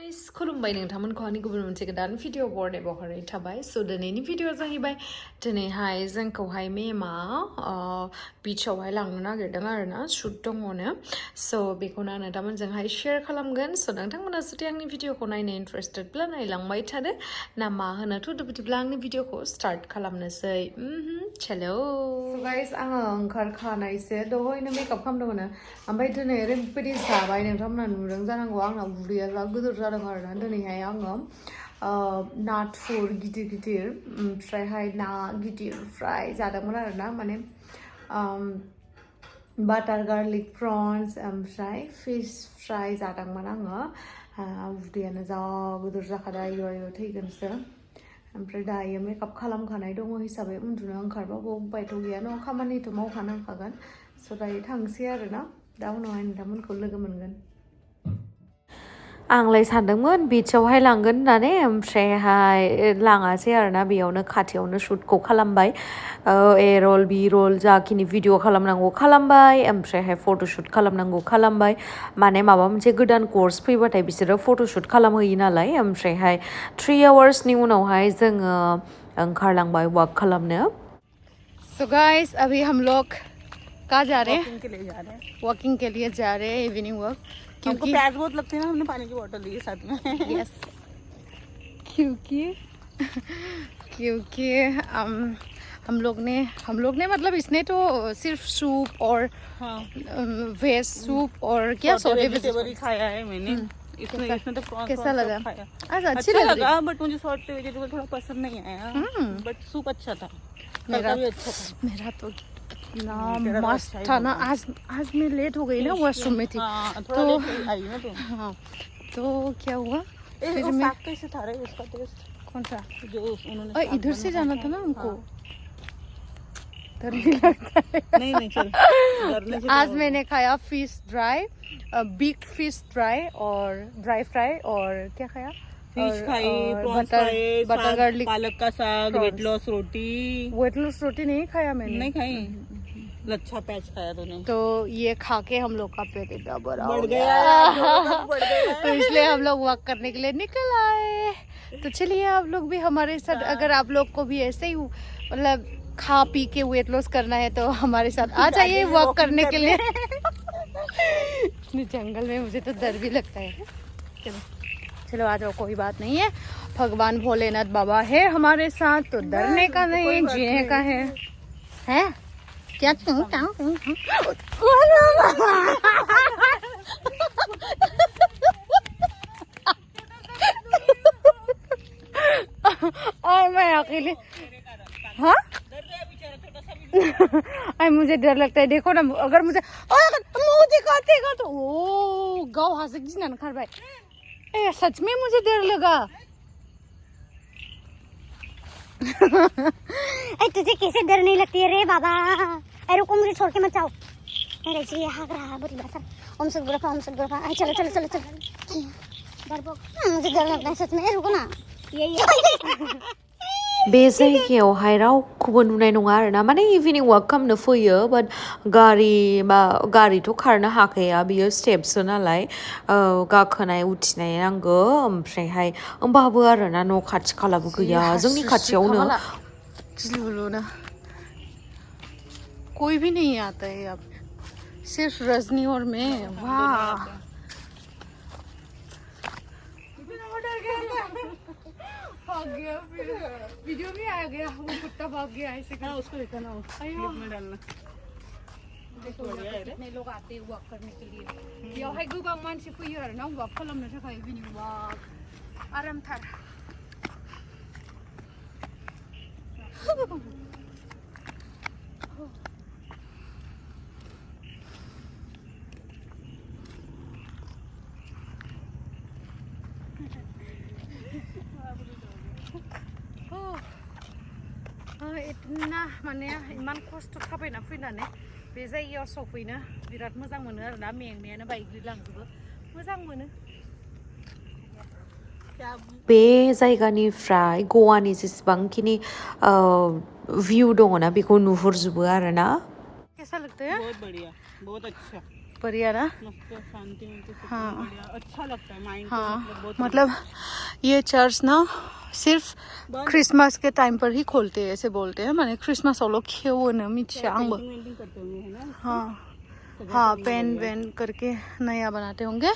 खुलुमबाय नोंथांमोनखौ आंनि गुबुन मोनसे गोदान भिडिअ बर्डे बहरनाय थाबाय स' दिनैनि भिडिअ जाहैबाय दिनैहाय जोंखौहाय मेमा बिचावहाय लांनो नागिरदों आरोना शुट दङनो स' बेखौनो आं नोंथांमोनजोंहाय शेयार खालामगोन स' नोंथांमोना जुदि आंनि भिडिअखौ नायनो इन्टारेस्टेडब्ला नायलांबाय थादो ना मा होनोथ' बिदिब्ला आंनि भिडिअखौ स्टार्ट खालामनोसै चलो गाइस आङो ओंखारखानायसो दहायनो मेकआप खालामदोंमोन ओमफ्राय दिनै ओरैबायदि जाबाय नोंथांमोना नुदों जानांगौ आंना उदैया जा गिदिर जादों आरोना दिनैहाय आङो नाथुर गिदिर गिदिर ओमफ्रायहाय ना गिदिर फ्राय जादोंमोन आरोना माने बाटार गार्लिक प्रन्स ओमफ्राय फिश फ्राय जादोंमोन आङो उदैयानो जा गिदिर जाखादों आयु आयु थैगोनसो ओमफ्राय दायो मेकआप खालामखानाय दङ हिसाबै उन्दुनो ओंखारबाबो उपायथ' गैया न' खामानिथ' मावखानांखागोन स' दायो थांसै आरोना दा उनावहाय नोंथांमोनखौ लोगो मोनगोन आंलाय सानदोंमोन बिचावहाय लांगोन होननानै ओमफ्रायहाय लाङासै आरोना बेयावनो खाथियावनो शुटखौ खालामबाय ए रल बि रल जाखिनि भिडिअ खालामनांगौ खालामबाय ओमफ्रायहाय फट'शुट खालामनांगौ खालामबाय माने माबा मोनसे गोदान कर्स फैबाथाय बिसोरो फट'शुट खालामहैयो नालाय ओमफ्रायहाय 3 आवार्सनि उनावहाय जोङो ओंखारलांबाय वाक खालामनो सो गाइस अभी हम लोग कहाँ जा रहे हैं वॉकिंग के लिए जा रहे हैं इवनिंग वॉक हमको प्यास बहुत लगती है ना हमने पानी की बोतल ली है साथ में यस क्योंकि हम लोग ने मतलब इसने तो सिर्फ सूप और वेज सूप और क्या सॉरी वेजिटेबल खाया है मैंने इसमें तो कैसा लगा अच्छा लगा बट मुझे सॉल्ट वेजिटेबल थोड़ा पसंद नहीं आया बट सूप अच्छा था मेरा भी अच्छा था मेरा तो ना मस्त था ना आज मैं लेट हो गई ना वॉशरूम में थी तो आई ना तुम हाँ तो क्या हुआ फिर मैं कैसे था रे उसका टेस्ट कौन सा जो उन्होंने इधर से जाना था ना हमको डर नहीं लगता है नहीं चल आज मैंने खाया fish dry big fish dry और ड्राई फ्राई और क्या खाया फिश खाई प्रॉन्स खाए बटर गार्लिक पालक का साग वेट लॉस रोटी नहीं खाया मैंने नहीं खाई लच्छा पैच खाया तूने तो ये खा के हम लोग का पेट इतना बड़ा बढ़ गया तो इसलिए हम लोग वॉक करने के लिए निकल आए तो चलिए आप लोग भी हमारे साथ अगर आप लोग को भी ऐसे ही मतलब खा पी के वेट लॉस करना है तो हमारे साथ आ जाइए वॉक करने के लिए जंगल में मुझे तो डर भी लगता है चलो आ जाओ कोई बात नहीं है भगवान भोलेनाथ बाबा है हमारे साथ तो डरने का नहीं जीने का है क्या और मैं अकेले हाँ मुझे डर लगता है देखो ना अगर मुझे देखा तो ओ गाँव हाथ ना खर भाई सच में मुझे डर लगा तुझे कैसे डर नहीं लगती है रे बाबा अरे रुको मुझे छोड़ के मत जाओ अरे जी हाँ रहा बुरी बात ओम सदगुरुफा चलो मुझे डर लगता है सच में रुको ना यही बे जायगायावहाय रावखौबो नुनाय नङा आरोना माने इभिनिं वाक खालामनो फैयो बाट गारिथ' खारनो हाखाया बियो स्टेपसो नालाय गाखोनाय उथिनाय नांगौ ओमफ्रायहाय होमबाबो आरोना न' खाथि खालाबो गैया जोंनि खाथियावनो कोई भी नहीं आता है अब सिर्फ रजनी और मैं वाह भाग गया फिर वीडियो में आ गया वो कुत्ता भाग गया ऐसे हाँ उसको दिखाना क्लिप में डालना देखो कितने लोग आते हैं वॉक करने के लिए बेयावहाय गोबां मानसि फैयो आरो ना वॉक खालामनो थाखाय इभिनिं वॉक आरामथार इतना माने इमान खस्थ' थाबायना फैनानै बे जायगायाव सफैनो बिराद मोजां मोनो आरोना मेंनायानो बायग्लिलांजोबो मोजां मोनो बे जायगानिफ्राय गवानि जेसेबांखिनि भिउ दङ ना बेखौ नुहुरजोबो आरोना कैसा लगता है बहुत बढ़िया बहुत अच्छा बढ़िया ना। मस्त शांति मिलती है, हाँ। बढ़िया अच्छा लगता है माइंड को, हाँ मतलब बहुत मतलब ये चर्च ना सिर्फ क्रिसमस के टाइम पर ही खोलते हैं ऐसे बोलते हैं, माने क्रिसमस वालों क्यों न मिचांग। पेंटिंग करते होंगे है ना। हाँ हाँ पेन वेन करके नया बनाते होंगे।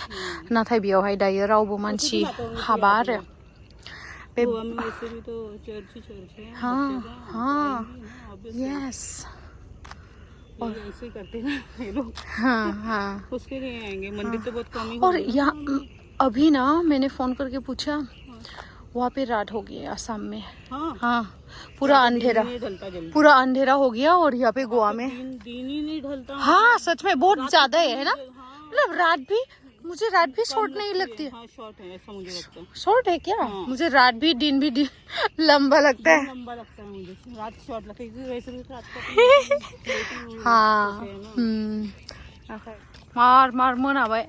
नाथाय बेयावहाय दायो रावबो मानसि हाबा आरो बे गोवा में वैसे भी तो चर्च ही चर्च है। हाँ हाँ यस ऐसे ही करते हैं ना ये लोग, हाँ हाँ। उसके लिए आएंगे। मंदिर तो बहुत कम ही और होंगे। यहाँ अभी ना मैंने फोन करके पूछा, वहाँ पे रात हो गई है असम में। हाँ हाँ पूरा अंधेरा, दिन नहीं ढलता जल्दी, पूरा अंधेरा हो गया और यहाँ पे गोवा में दिन ही नहीं ढलता। हाँ सच में बहुत ज्यादा है ना। हाँ, मतलब रात भी, मुझे रात भी शॉर्ट नहीं लगती है। हाँ शॉर्ट है ऐसा मुझे लगता है। शॉर्ट है क्या? हाँ। मुझे रात भी दिन भी लंबा लगता है। लंबा लगता है मुझे, रात शॉर्ट लगता है क्योंकि वैसे भी रात को हाँ मार मार मोनाबाय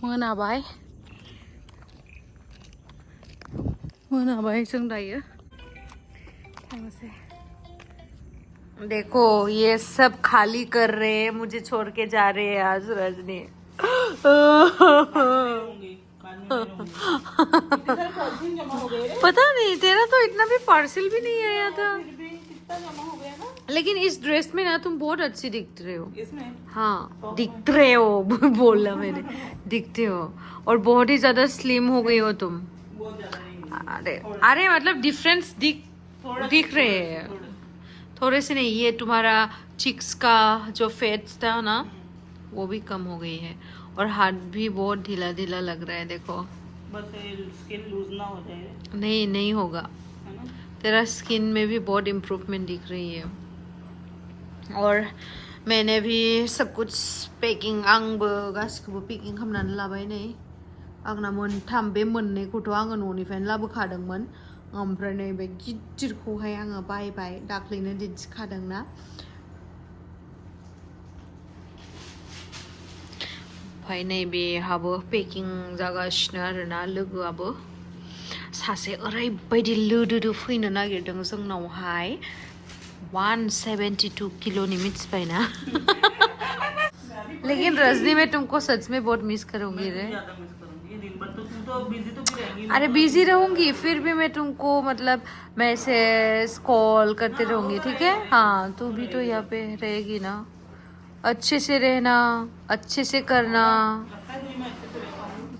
मोनाबाय मोनाबाय जों दायो। देखो ये सब खाली कर रहे हैं, मुझे छोड़ के जा रहे हैं आज रजनी। पता नहीं, तेरा तो इतना भी पार्सल भी नहीं आया था। लेकिन इस ड्रेस में ना तुम बहुत अच्छी दिख रहे हो। इसमें हाँ दिख रहे हो बोला मैंने, दिखते हो और बहुत ही ज्यादा स्लिम हो गई हो तुम। बहुत ज्यादा नहीं, अरे अरे मतलब डिफरेंस दिख रहे हैं थोड़े से। नहीं ये तुम्हारा चिक्स का जो फैट्स था ना वो भी कम हो गई है और हाथ भी बहुत ढीला ढीला लग रहा है। देखो बस स्किन लूज ना हो जाए। नहीं नहीं होगा, है ना? तेरा स्किन में भी बहुत इम्प्रूवमेंट दिख रही है। और मैंने भी सब कुछ पेकिंग आंबो गासिखौबो पेकिंग खालामनानै लाबाय नै। आंना मोनथाम, बे मोननैखौथ' आङो न'निफ्रायनो लाबोखादोंमोन। ओमफ्राय नैबे गिदिरखौहाय आङो बायबाय, दाख्लैनो दिन्थिखादोंना। ओमफ्राय नैबेहाबो पेकिं जागासिनो आरोना। लोगोआबो सासे ओरैबायदि लोदोदो फैनो नागिरदों जोंनावहाय, 172 किलोनि मिथिबाय ना। लेकिन रजनी मैं तुमको सच में बहुत मिस करूंगी रे। ज्यादा मिस करूंगी दिन भर, तो तू तो बिजी तो भी रहेंगी। अरे बिजी रहूंगी फिर भी मैं तुमको मतलब मैसेज कॉल करते रहूंगी, ठीक है। हाँ तू भी तो यहाँ पे रहेगी ना। अच्छे से रहना, अच्छे से करना। लगता है मैं अच्छे से रह पाऊंगी।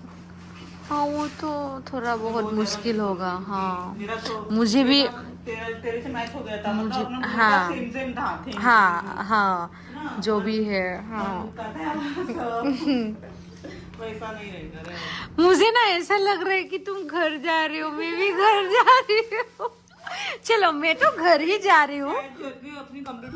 हाँ वो तो थोड़ा बहुत मुश्किल होगा। हाँ मेरा तो मुझे भी तेरे से मैच हो गया था, मतलब अपना हाँ सेम था। हाँ हाँ जो भी है। हाँ वैसा नहीं रहेगा। मुझे ना ऐसा लग रहा है कि तुम घर जा रही हो, मैं भी घर जा रही हूँ। चलो मैं तो घर ही जा रही हूँ। अपनी कंप्लीट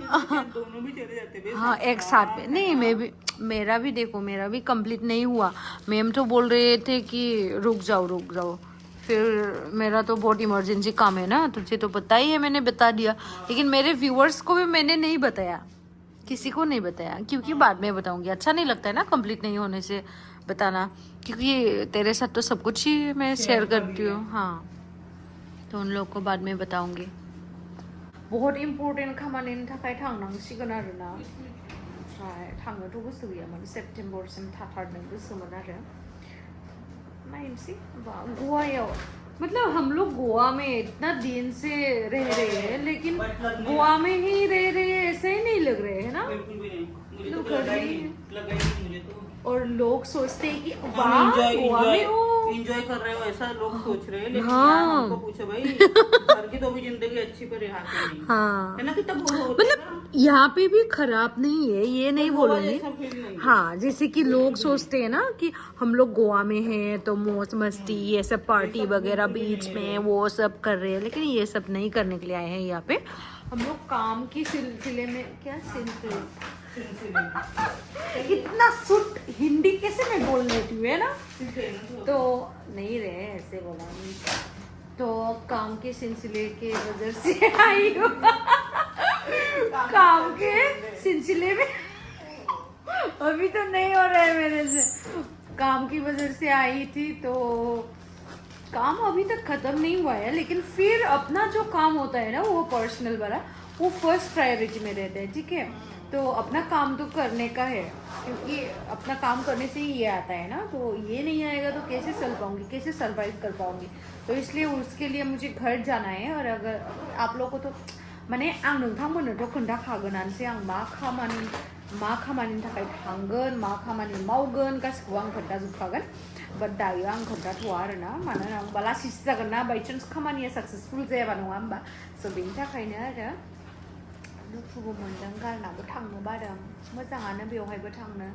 दोनों भी चले जाते हैं। हाँ एक साथ में नहीं, मैं भी, मेरा भी देखो मेरा भी कंप्लीट नहीं हुआ। मैम तो बोल रहे थे कि रुक जाओ। फिर मेरा तो बहुत इमरजेंसी काम है ना, तुझे तो पता ही है, मैंने बता दिया। लेकिन मेरे व्यूअर्स को भी मैंने नहीं बताया, किसी को नहीं बताया, क्योंकि बाद में बताऊंगी। अच्छा नहीं लगता है ना कंप्लीट नहीं होने से बताना, क्योंकि तेरे साथ तो सब कुछ ही मैं शेयर करती हूँ। हाँ तो उन लोग को बाद में बताऊंगी। बहुत इम्पोर्टेंट खामानिनि थाखाय थांनांसिगोन आरोना। ओमफ्राय थांनोथ' गोसो गैयामोन, सेप्टेम्बरसिम थाथारनो गोसोमोन आरो। नायनोसै गोवायाव, मतलब हम लोग गोवा में इतना दिन से रह रहे हैं, लेकिन गोवा में ही रह रहे हैं ऐसा ही नहीं लग रहे है ना। बिल्कुल भी नहीं, मुझे तो लोग लगा ही नहीं मुझे तो। और लोग सोचते हैं कि वाह गोवा में हो, एंजॉय कर रहे हो ऐसा लोग सोच रहे हैं। लेकिन हाँ। यहाँ हमको पूछो भाई, घर की तो भी जिंदगी अच्छी पर यहाँ पे नहीं हाँ है ना। कितना बोर होता है ना। मतलब यहाँ पे भी खराब नहीं है, ये नहीं बोलूंगी। ऐसा फील नहीं है। हाँ जैसे कि लोग सोचते हैं ना कि हम लोग गोवा में हैं तो मौज मस्ती ये सब पार्टी वगैरह बीच में वो सब कर रहे हैं, लेकिन ये सब नहीं करने के लिए आए हैं यहाँ पे। हम लोग काम की सिलसिले में, क्या सिलसिले, इतना सुट हिंदी कैसे मैं बोल लेती हूँ है ना। तो नहीं रहे ऐसे बोला, तो काम के सिलसिले के वजह से आई हूँ। काम के सिलसिले में अभी तो नहीं हो रहा है मेरे से, काम की वजह से आई थी। तो काम अभी तक खत्म नहीं हुआ है, लेकिन फिर अपना जो काम होता है ना वो पर्सनल वाला, वो फर्स्ट प्रायोरिटी में रहता है, ठीक है। तो तो अपना काम तो करने का है, क्योंकि अपना काम करने से ही ये आता है ना, तो ये नहीं आएगा तो कैसे चल पाऊंगी, कैसे सरवाइव कर पाऊंगी। तो इसलिए उसके लिए मुझे घर जाना है। और अगर आप लोगों को तो माने आं नोंथांमोननोथ' खोन्थाखागोनानोसै आं मा खामानिनि थाखाय थांगोन, मा खामानि मावगोन गासिखौबो आं खोन्थाजोबखागोन। बाट दायो आं खोन्थाथ'वा आरोना, मानोना होनबा लासैसो जागोन ना, बाइचान्स खामानिया साक्सेसफुल जायाबा, नङा होमबा। स' बेनि थाखायनो आरो दुखुबो मोनदों, गारनाबो थांनो बादों। मोजाङानो बेवहायबो थांनो,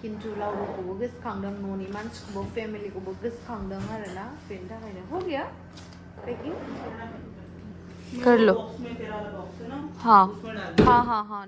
खिन्थु लावलुखौबो गोसोखांदों, न'नि मानसिखौबो फेमिलिखौबो गोसोखांदों आरोना। बेनि थाखायनो हो गया पैकिंग कर लो। बॉक्स में तेरा वाला बॉक्स है ना, हाँ उसमें डाल दो। हाँ।